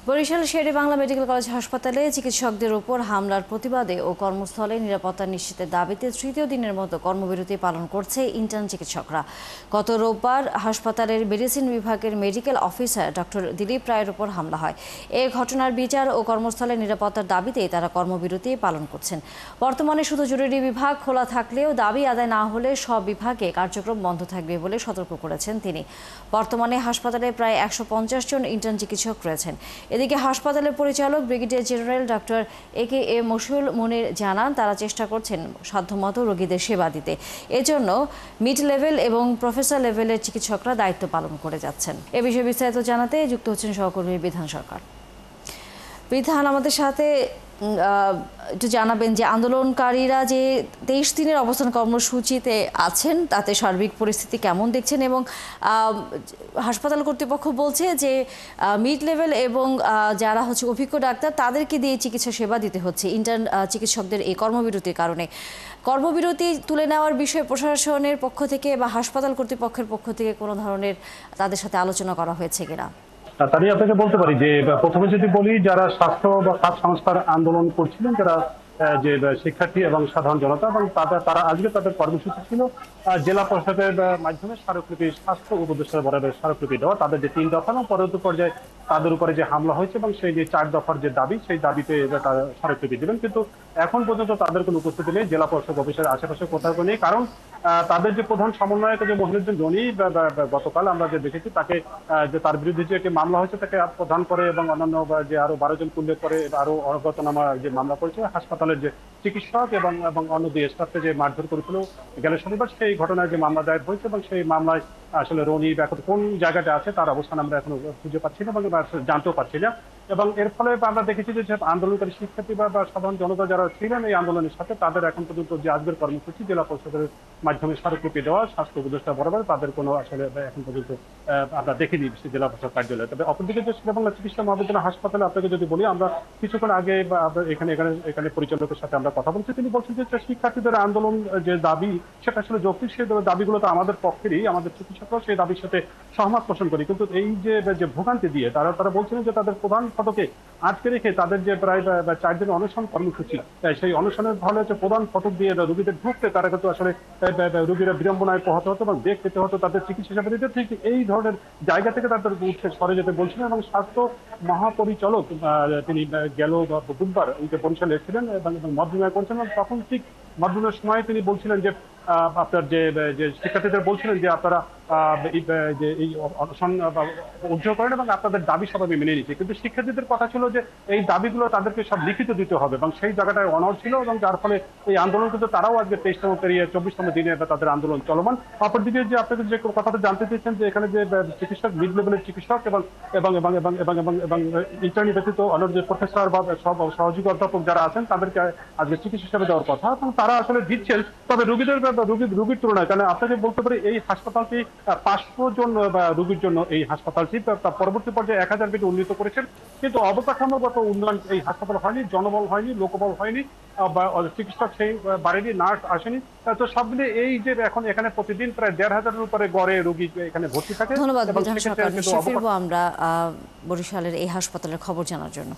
Barishal Sher-e-Bangla medical college হাসপাতালে চিকিৎসকদের উপর হামলার প্রতিবাদে ও কর্মস্থলে নিরাপত্তা নিশ্চিতের দাবিতে তৃতীয় দিনের মতো কর্মবিরতি পালন করছে ইন্টার্ন চিকিৎসকরা। গত রোববার হাসপাতালের মেডিসিন বিভাগের মেডিকেল অফিসার ডক্টর দিলীপ রায়ের উপর হামলা হয়। এ ঘটনার বিচার ও কর্মস্থলে নিরাপত্তার দাবিতেই তারা কর্মবিরতি পালন করছেন। বর্তমানে শুধু জরুরি বিভাগ খোলা থাকলেও দাবি আদায় না হলে সব বিভাগে কার্যক্রম বন্ধ থাকবে বলে সতর্ক করেছেন তিনি। বর্তমানে হাসপাতালে প্রায় 150 জন ইন্টার্ন চিকিৎসক রয়েছেন। এদিকে হাসপাতালের পরিচালক brigadier general doctor A Mashiul Munir জানান, তারা চেষ্টা করছেন সাধ্যমতো রোগীদের সেবা দিতে। এজন্য মিড লেভেল এবং প্রফেসর লেভেলের চিকিৎসকরা দায়িত্ব পালন করে যাচ্ছেন। এ বিষয়ে বিস্তারিত জানাতে যুক্ত হচ্ছেন সহকর্মী বিধান সরকার। বিধান, আমাদের সাথে একটু জানাবেন যে আন্দোলনকারীরা যে 23 দিনের অবস্থান কর্মসূচিতে আছেন তাতে সার্বিক পরিস্থিতি কেমন দেখছেন, এবং হাসপাতাল কর্তৃপক্ষ বলছে যে মিড লেভেল এবং যারা অভিজ্ঞ ডাক্তার তাদেরকে দিয়ে চিকিৎসা সেবা দিতে হচ্ছে ইন্টার্ন চিকিৎসকদের এই কর্মবিরতির কারণে। কর্মবিরতি তুলে নেওয়ার বিষয়ে প্রশাসনের পক্ষ থেকে বা হাসপাতাল কর্তৃপক্ষের পক্ষ থেকে কোনো ধরনের তাদের সাথে আলোচনা করা হয়েছে কিনা? তাই আপনাকে বলতে পারি যে প্রথমে যদি বলি, যারা স্বাস্থ্য বা খাত সংস্কার আন্দোলন করছিলেন, যারা যে শিক্ষার্থী এবং সাধারণ জনতা, এবং তারা আজকে তাদের কর্মসূচি ছিল জেলা পরিষদের মাধ্যমে স্মারকলিপি, স্বাস্থ্য উপদেষ্টার বরাবর স্মারকলিপি দেওয়া। তাদের যে 3 দফা এবং পরবর্তী পর্যায়ে তাদের উপরে যে হামলা হয়েছে এবং সেই যে 4 দফার যে দাবি, সেই দাবিতে তারা স্মারকলিপি দেবেন। কিন্তু এখন পর্যন্ত তাদের কোনো উপস্থিতি নেই জেলা পরিষদ অফিসের আশেপাশে, কোথাও নেই। কারণ তাদের যে প্রধান সমন্বয়ক যে মহিউদ্দিন জনি, গতকাল আমরা যে দেখেছি তাকে, যে তার বিরুদ্ধে যে একটি মামলা হয়েছে তাকে প্রধান করে এবং অন্যান্য যে আরো 12 জন উল্লেখ করে আরো অজ্ঞাতনামা যে মামলা করেছে হাসপাতালের যে চিকিৎসক এবং অন্য 2 স্টাফকে যে মারধর করেছিল গেল শনিবার, সেই ঘটনায় যে মামলা দায়ের হয়েছে এবং সেই মামলায় আসলে রনি এখন কোন জায়গাটা আছে তার অবস্থান আমরা এখনো খুঁজে পাচ্ছি না এবং জানতেও পারছি না। এবং এর ফলে আমরা দেখেছি যে আন্দোলনকারী শিক্ষার্থী বা সাধারণ জনতা যারা ছিলেন এই আন্দোলনের সাথে, তাদের এখন পর্যন্ত যে আজকের কর্মসূচি জেলা পরিষদের মাধ্যমে স্মারকলিপি দেওয়া স্বাস্থ্য উপদেষ্টা বরাবর, তাদের কোনো আসলে এখন পর্যন্ত আমরা দেখিনি জেলা পরিষদ কার্যালয়ে। তবে অপরদিকে যে শের-ই-বাংলা চিকিৎসা মহাবিদ্যালয় হাসপাতালে আপনাকে যদি বলি, আমরা কিছুক্ষণ আগে এখানে পরিচালকের সাথে আমরা কথা বলছি। তিনি বলছেন যে শিক্ষার্থীদের আন্দোলন যে দাবি, সেটা আসলে যৌক্তিক, সেই দাবিগুলো তো আমাদের পক্ষেরই, আমাদের চিকিৎসকরা সেই দাবির সাথে সহমত পোষণ করি। কিন্তু এই যে ভোগান্তি দিয়ে তারা বলছিলেন যে তাদের প্রধান ফটকে আটকে রেখে তাদের যে প্রায় 4 দিনের অনশন কর্মসূচি, সেই অনশনের ফলে প্রধান ফটক দিয়ে রোগীদের ঢুকতে তারা কিন্তু আসলে রোগীরা বিড়ম্বনায় পোহাতে হতো এবং বেগ পেতে হতো তাদের চিকিৎসা সেবা দিতে। ঠিক এই ধরনের জায়গা থেকে তাদের উঠে সরে যেতে বলছিলেন। এবং স্বাস্থ্য মহাপরিচালক তিনি গেল বুধবার এই যে বরিশালে এসেছিলেন এবং মতবিনিময় করছেন, এবং তখন ঠিক মতবিনিময়ের সময় তিনি বলছিলেন যে আপনার যে শিক্ষার্থীদের বলছিলেন যে আপনারা এই অনশন উদ্যোগ করেন এবং আপনাদের দাবি সবাই মেনে নিচ্ছে। কিন্তু শিক্ষার্থীদের কথা ছিল যে এই দাবিগুলো তাদেরকে সব লিখিত দিতে হবে, এবং সেই জায়গাটায় অনড় ছিল, এবং যার ফলে এই আন্দোলন কিন্তু তারাও আজকে 23তম পেরিয়ে 24তম দিনে তাদের আন্দোলন চলমান। অপরদিকে যে আপনাদের যে কথাটা জানতে চেয়েছেন যে এখানে যে চিকিৎসক, মিড লেভেলের চিকিৎসক এবং এবং এবং এবং এবং এবং এবং ইন্টার্নি ব্যতীত অন্য যে প্রফেসর বা সব সহযোগী অধ্যাপক যারা আছেন তাদেরকে আজকে চিকিৎসা সেবা দেওয়ার কথা, এবং তারা আসলে দিচ্ছেন। তবে রোগীর তুলনায়, কারণ আপনাকে বলতে পারি এই হাসপাতালটি 500 জন রোগীর জন্য এই হাসপাতালটি পরবর্তী পর্যায়ে 1000 বেডে উন্নীত করেছেন। কিন্তু অবকাঠামোগত উন্নয়ন এই হাসপাতাল হয়নি, জনবল হয়নি, লোকবল হয়নি, বা চিকিৎসক সেই বাড়িনি, নার্স আসেনি। তো সব মিলিয়ে এই যে এখন এখানে প্রতিদিন প্রায় 1500-এর উপরে গড়ে রোগী এখানে ভর্তি থাকে। ধন্যবাদ বিধান সরকার। আমরা বরিশালের এই হাসপাতালের খবর জানার জন্য।